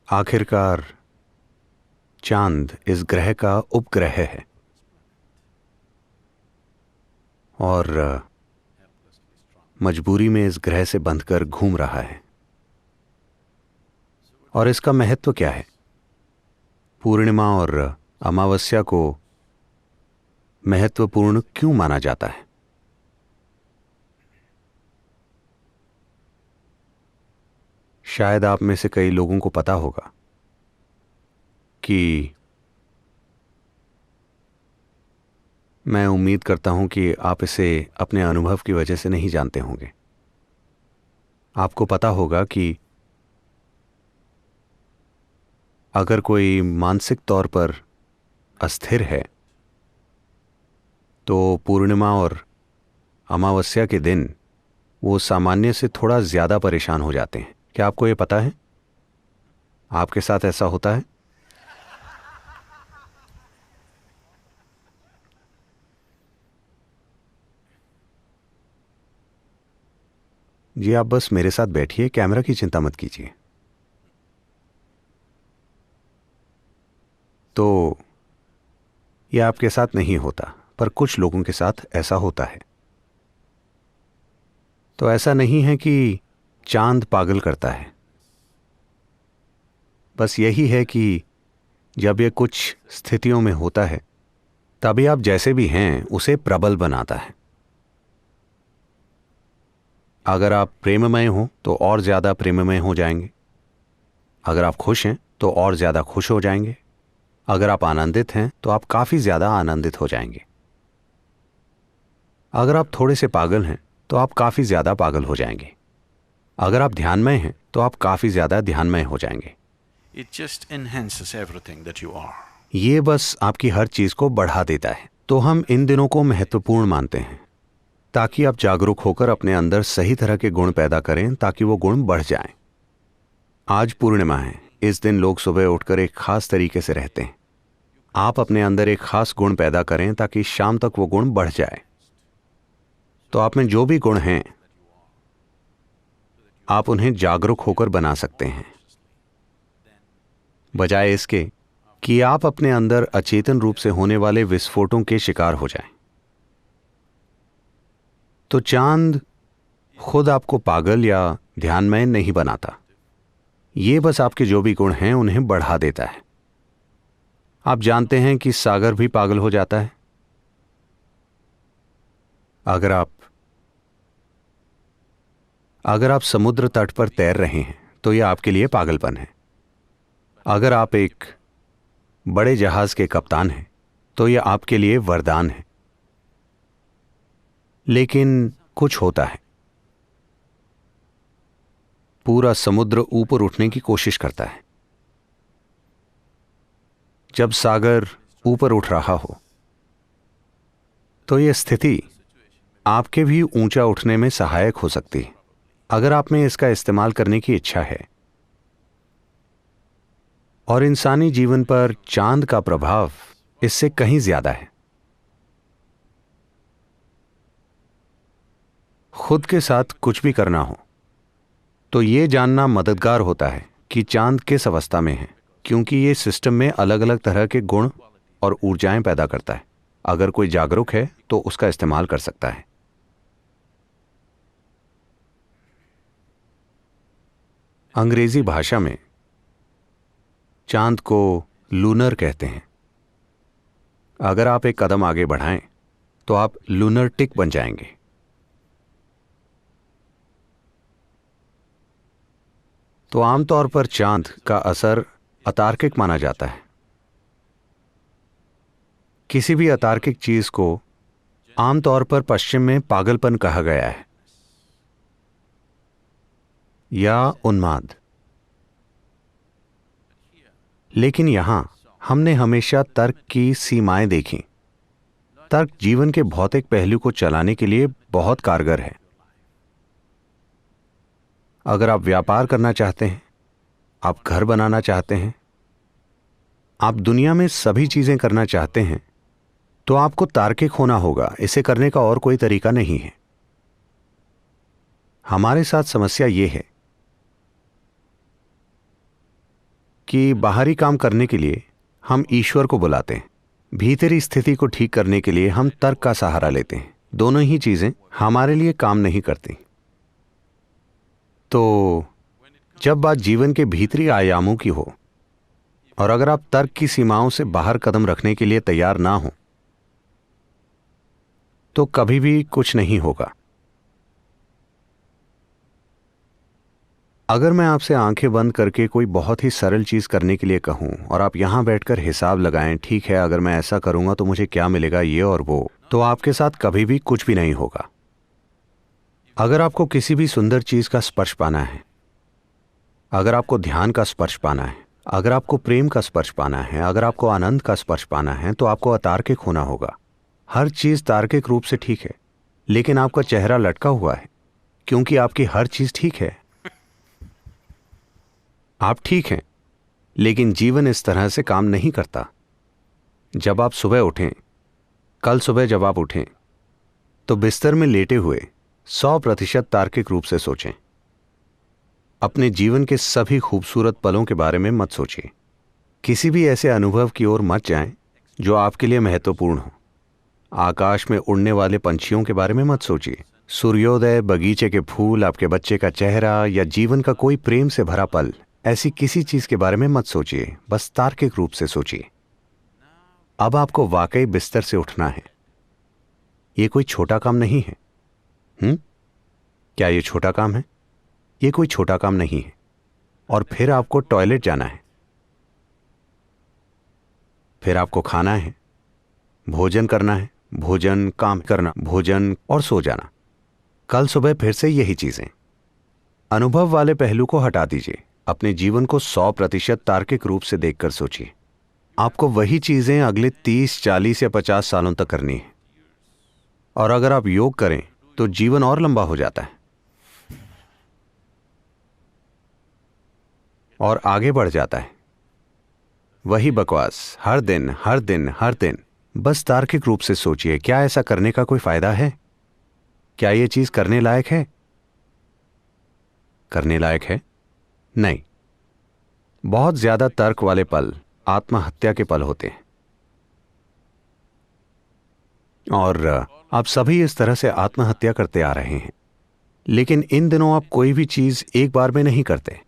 आखिरकार चांद इस ग्रह का उपग्रह है और मजबूरी में इस ग्रह से बंधकर घूम रहा है। और इसका महत्व क्या है? पूर्णिमा और अमावस्या को महत्वपूर्ण क्यों माना जाता है? शायद आप में से कई लोगों को पता होगा कि मैं उम्मीद करता हूं कि आप इसे अपने अनुभव की वजह से नहीं जानते होंगे। आपको पता होगा कि अगर कोई मानसिक तौर पर अस्थिर है तो पूर्णिमा और अमावस्या के दिन वो सामान्य से थोड़ा ज्यादा परेशान हो जाते हैं। क्या आपको ये पता है? आपके साथ ऐसा होता है? जी, आप बस मेरे साथ बैठिए, कैमरा की चिंता मत कीजिए। तो ये आपके साथ नहीं होता, पर कुछ लोगों के साथ ऐसा होता है। तो ऐसा नहीं है कि चांद पागल करता है, बस यही है कि जब ये कुछ स्थितियों में होता है तभी आप जैसे भी हैं उसे प्रबल बनाता है। अगर आप प्रेममय हो तो और ज्यादा प्रेममय हो जाएंगे। अगर आप खुश हैं तो और ज्यादा खुश हो जाएंगे। अगर आप आनंदित हैं तो आप काफी ज्यादा आनंदित हो जाएंगे। अगर आप थोड़े से पागल हैं तो आप काफी ज्यादा पागल हो जाएंगे। अगर आप ध्यानमय हैं तो आप काफी ज्यादा ध्यानमय हो जाएंगे। It just enhances everything that you are. ये बस आपकी हर चीज को बढ़ा देता है। तो हम इन दिनों को महत्वपूर्ण मानते हैं ताकि आप जागरूक होकर अपने अंदर सही तरह के गुण पैदा करें ताकि वो गुण बढ़ जाएं। आज पूर्णिमा है। इस दिन लोग सुबह उठकर एक खास तरीके से रहते हैं। आप अपने अंदर एक खास गुण पैदा करें ताकि शाम तक वो गुण बढ़ जाए। तो आप में जो भी गुण हैं आप उन्हें जागरूक होकर बना सकते हैं, बजाय इसके कि आप अपने अंदर अचेतन रूप से होने वाले विस्फोटों के शिकार हो जाएं। तो चांद खुद आपको पागल या ध्यानमय नहीं बनाता। ये बस आपके जो भी गुण हैं उन्हें बढ़ा देता है। आप जानते हैं कि सागर भी पागल हो जाता है। अगर आप समुद्र तट पर तैर रहे हैं तो यह आपके लिए पागलपन है। अगर आप एक बड़े जहाज के कप्तान हैं तो यह आपके लिए वरदान है। लेकिन कुछ होता है, पूरा समुद्र ऊपर उठने की कोशिश करता है। जब सागर ऊपर उठ रहा हो तो यह स्थिति आपके भी ऊंचा उठने में सहायक हो सकती है, अगर आप में इसका इस्तेमाल करने की इच्छा है। और इंसानी जीवन पर चांद का प्रभाव इससे कहीं ज्यादा है। खुद के साथ कुछ भी करना हो तो यह जानना मददगार होता है कि चांद किस अवस्था में है, क्योंकि यह सिस्टम में अलग अलग तरह के गुण और ऊर्जाएं पैदा करता है। अगर कोई जागरूक है तो उसका इस्तेमाल कर सकता है। अंग्रेजी भाषा में चांद को लूनर कहते हैं। अगर आप एक कदम आगे बढ़ाएं तो आप लूनरटिक बन जाएंगे। तो आमतौर पर चांद का असर अतार्किक माना जाता है। किसी भी अतार्किक चीज को आमतौर पर पश्चिम में पागलपन कहा गया है या उन्माद। लेकिन यहां हमने हमेशा तर्क की सीमाएं देखी। तर्क जीवन के भौतिक पहलू को चलाने के लिए बहुत कारगर है। अगर आप व्यापार करना चाहते हैं, आप घर बनाना चाहते हैं, आप दुनिया में सभी चीजें करना चाहते हैं, तो आपको तार्किक होना होगा। इसे करने का और कोई तरीका नहीं है। हमारे साथ समस्या यह है कि बाहरी काम करने के लिए हम ईश्वर को बुलाते हैं, भीतरी स्थिति को ठीक करने के लिए हम तर्क का सहारा लेते हैं। दोनों ही चीजें हमारे लिए काम नहीं करती। तो जब बात जीवन के भीतरी आयामों की हो और अगर आप तर्क की सीमाओं से बाहर कदम रखने के लिए तैयार ना हो तो कभी भी कुछ नहीं होगा। अगर मैं आपसे आंखें बंद करके कोई बहुत ही सरल चीज करने के लिए कहूं और आप यहां बैठकर हिसाब लगाएं, ठीक है अगर मैं ऐसा करूंगा तो मुझे क्या मिलेगा, ये और वो, तो आपके साथ कभी भी कुछ भी नहीं होगा। अगर आपको किसी भी सुंदर चीज का स्पर्श पाना है, अगर आपको ध्यान का स्पर्श पाना है, अगर आपको प्रेम का स्पर्श पाना है, अगर आपको आनंद का स्पर्श पाना है, तो आपको अतार्किक होना होगा। हर चीज तार्किक रूप से ठीक है, लेकिन आपका चेहरा लटका हुआ है क्योंकि आपकी हर चीज ठीक है। आप ठीक हैं, लेकिन जीवन इस तरह से काम नहीं करता। जब आप सुबह उठें, कल सुबह जब आप उठें, तो बिस्तर में लेटे हुए 100% तार्किक रूप से सोचें। अपने जीवन के सभी खूबसूरत पलों के बारे में मत सोचिए। किसी भी ऐसे अनुभव की ओर मत जाएं जो आपके लिए महत्वपूर्ण हो। आकाश में उड़ने वाले पंछियों के बारे में मत सोचिए। सूर्योदय, बगीचे के फूल, आपके बच्चे का चेहरा या जीवन का कोई प्रेम से भरा पल, ऐसी किसी चीज के बारे में मत सोचिए, बस तार्किक रूप से सोचिए। अब आपको वाकई बिस्तर से उठना है। यह कोई छोटा काम नहीं है। क्या यह छोटा काम है? यह कोई छोटा काम नहीं है। और फिर आपको टॉयलेट जाना है, फिर आपको खाना है, भोजन करना है, भोजन, काम करना, भोजन और सो जाना। कल सुबह फिर से यही चीजें। अनुभव वाले पहलू को हटा दीजिए। अपने जीवन को 100% तार्किक रूप से देखकर सोचिए। आपको वही चीजें अगले 30, 40 या 50 सालों तक करनी है। और अगर आप योग करें तो जीवन और लंबा हो जाता है और आगे बढ़ जाता है। वही बकवास हर दिन हर दिन हर दिन। बस तार्किक रूप से सोचिए, क्या ऐसा करने का कोई फायदा है? क्या यह चीज करने लायक है? करने लायक है? नहीं। बहुत ज्यादा तर्क वाले पल आत्महत्या के पल होते हैं। और आप सभी इस तरह से आत्महत्या करते आ रहे हैं। लेकिन इन दिनों आप कोई भी चीज एक बार में नहीं करते।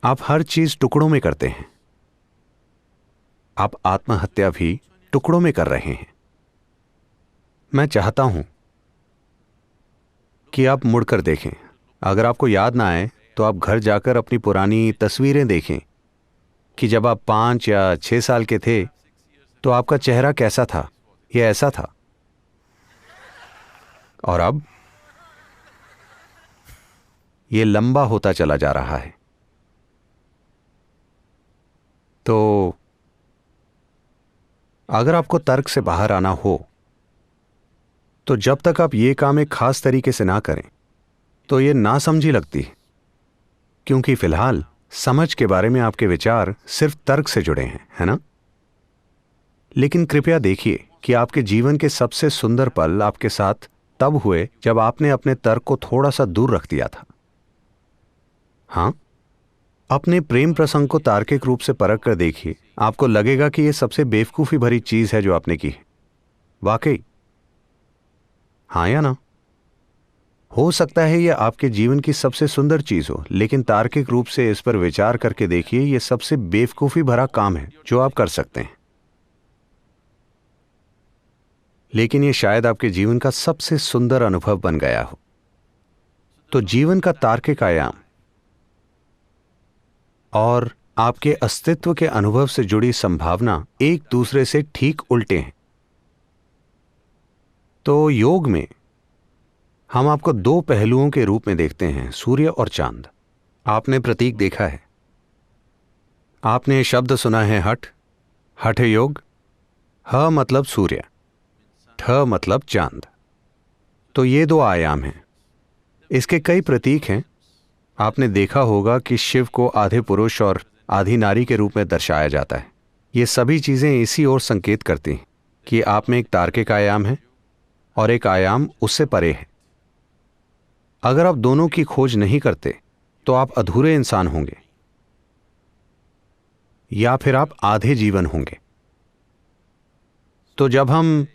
आप हर चीज टुकड़ों में करते हैं। आप आत्महत्या भी टुकड़ों में कर रहे हैं। मैं चाहता हूं कि आप मुड़कर देखें। अगर आपको याद ना आए तो आप घर जाकर अपनी पुरानी तस्वीरें देखें कि जब आप 5 या 6 साल के थे तो आपका चेहरा कैसा था। यह ऐसा था। और अब यह लंबा होता चला जा रहा है। तो अगर आपको तर्क से बाहर आना हो तो जब तक आप ये काम एक खास तरीके से ना करें तो ये नासमझी लगती है, क्योंकि फिलहाल समझ के बारे में आपके विचार सिर्फ तर्क से जुड़े हैं, है ना? लेकिन कृपया देखिए कि आपके जीवन के सबसे सुंदर पल आपके साथ तब हुए जब आपने अपने तर्क को थोड़ा सा दूर रख दिया था। हां, अपने प्रेम प्रसंग को तार्किक रूप से परख कर देखिए। आपको लगेगा कि यह सबसे बेवकूफी भरी चीज है जो आपने की है। वाकई, हां या ना? हो सकता है यह आपके जीवन की सबसे सुंदर चीज हो, लेकिन तार्किक रूप से इस पर विचार करके देखिए, यह सबसे बेवकूफी भरा काम है जो आप कर सकते हैं। लेकिन यह शायद आपके जीवन का सबसे सुंदर अनुभव बन गया हो। तो जीवन का तार्किक आयाम और आपके अस्तित्व के अनुभव से जुड़ी संभावना एक दूसरे से ठीक उल्टे हैं। तो योग में हम आपको 2 पहलुओं के रूप में देखते हैं, सूर्य और चांद। आपने प्रतीक देखा है, आपने शब्द सुना है हठ, हठ योग। ह मतलब सूर्य, ठ मतलब चांद। तो ये 2 आयाम हैं। इसके कई प्रतीक हैं। आपने देखा होगा कि शिव को आधे पुरुष और आधी नारी के रूप में दर्शाया जाता है। ये सभी चीजें इसी ओर संकेत करती हैं कि आप में एक तार्किक आयाम है और एक आयाम उससे परे है। अगर आप दोनों की खोज नहीं करते तो आप अधूरे इंसान होंगे। या फिर आप आधे जीवन होंगे। तो जब हम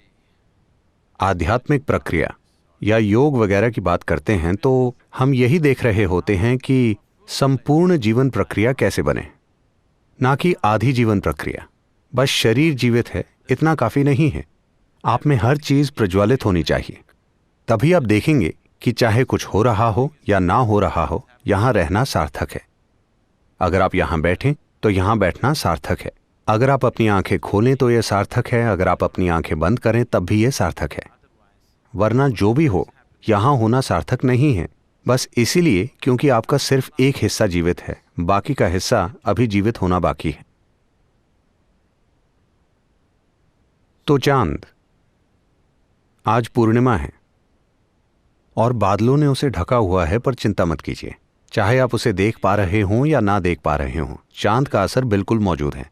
आध्यात्मिक प्रक्रिया या योग वगैरह की बात करते हैं तो हम यही देख रहे होते हैं कि संपूर्ण जीवन प्रक्रिया कैसे बने, ना कि आधी जीवन प्रक्रिया। बस शरीर जीवित है इतना काफी नहीं है, आप में हर चीज प्रज्वलित होनी चाहिए। तभी आप देखेंगे कि चाहे कुछ हो रहा हो या ना हो रहा हो, यहां रहना सार्थक है। अगर आप यहां बैठें तो यहां बैठना सार्थक है। अगर आप अपनी आंखें खोलें तो यह सार्थक है। अगर आप अपनी आंखें बंद करें तब भी यह सार्थक है। वरना जो भी हो, यहां होना सार्थक नहीं है, बस इसीलिए क्योंकि आपका सिर्फ एक हिस्सा जीवित है, बाकी का हिस्सा अभी जीवित होना बाकी है। तो चांद, आज पूर्णिमा है और बादलों ने उसे ढका हुआ है, पर चिंता मत कीजिए। चाहे आप उसे देख पा रहे हों या ना देख पा रहे हों, चांद का असर बिल्कुल मौजूद है।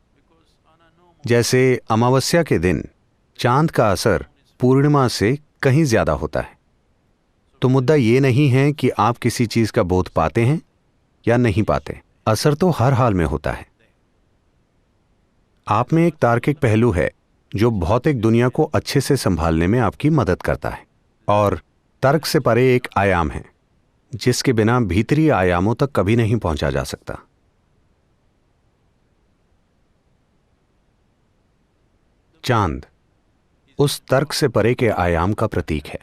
जैसे अमावस्या के दिन चांद का असर पूर्णिमा से कहीं ज्यादा होता है। तो मुद्दा ये नहीं है कि आप किसी चीज का बोध पाते हैं या नहीं पाते, असर तो हर हाल में होता है। आप में एक तार्किक पहलू है जो भौतिक दुनिया को अच्छे से संभालने में आपकी मदद करता है, और तर्क से परे एक आयाम है जिसके बिना भीतरी आयामों तक कभी नहीं पहुंचा जा सकता। चांद उस तर्क से परे के आयाम का प्रतीक है।